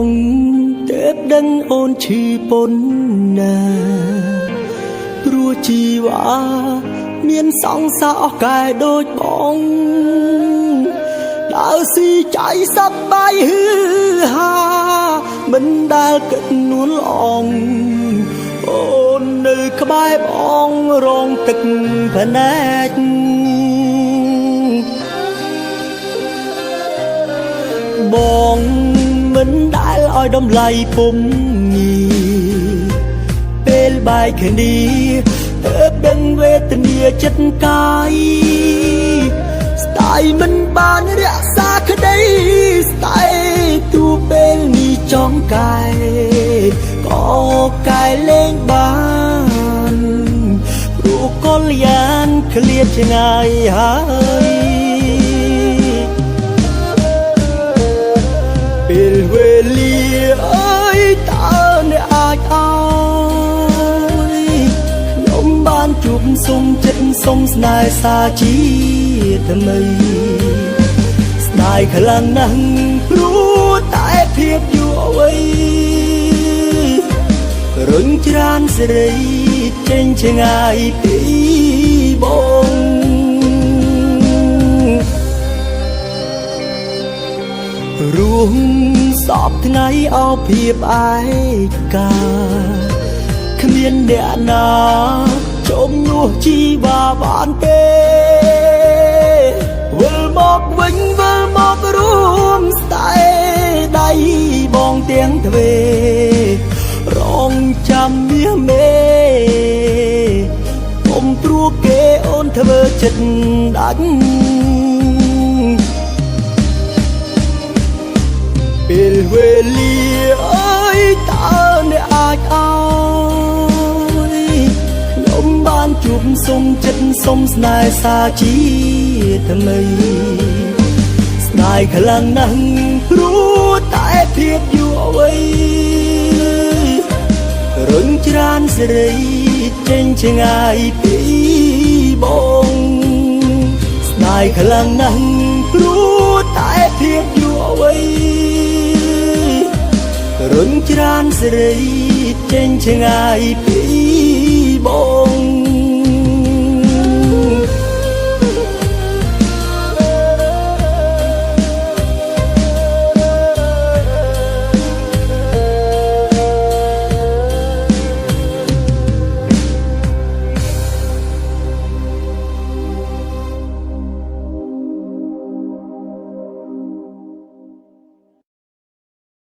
ងទេពដឹងអូនឈឺប៉ុណ្ណាព្រោះជីវ៉ាមានសង្សារអស់កែដូចបងដើរស៊ីចៃសប្បាយហឺហាមិនដែលគិតនួនអងអូននៅក្បែរបងរងទឹកភ្នែកបងមិនដែលឲ្យតម្លៃពុំងាពេលបែកគ្នាទើបដឹងវេទនាចិត្តកាយស្ដាយមិនបានរក្សាក្តីស្ដាយទូពេលនេះចង់កែក៏កែលែងបានព្រោះកលយានឃ្លាតឆ្ងាយហើយពេលវេលាអើយតើអ្នកអាចឲ្យខ្ញុំបានជួបសុំចិត្តសុំស្នេហ៍សាជាថ្មីស្ដាយខ្លាំងណាស់ព្រោះតែភាពយូរអវ័យរុញច្រានសេរីចេញឆ្ងាយពីបងរួមសពថ្ងៃអោភាពឯកាគ្មានអ្នកណាចំនួនជីវ៉ាបានទេវិលមកវិញវិលមករួមស្ដាយដៃបងទាំងទ្វេរងចាំមាសមេពុំព្រោះគេអូនធ្វើចិត្តដាច់ពេលវេលាអើយតើអ្នកអាចឲ្យខ្ញុំបានជួបសុំចិត្តសុំស្នេហ៍សាជាថ្មីស្ដាយខ្លាំងណាស់ព្រោះតែភាពយូរអវ័យរុញច្រានសេរីចេញឆ្ងាយពីបងស្ដាយខ្លាំងណាស់ព្រោះតែភាពយូរអវ័យរុញច្រានសេរីចេញឆ្ងាយពីបង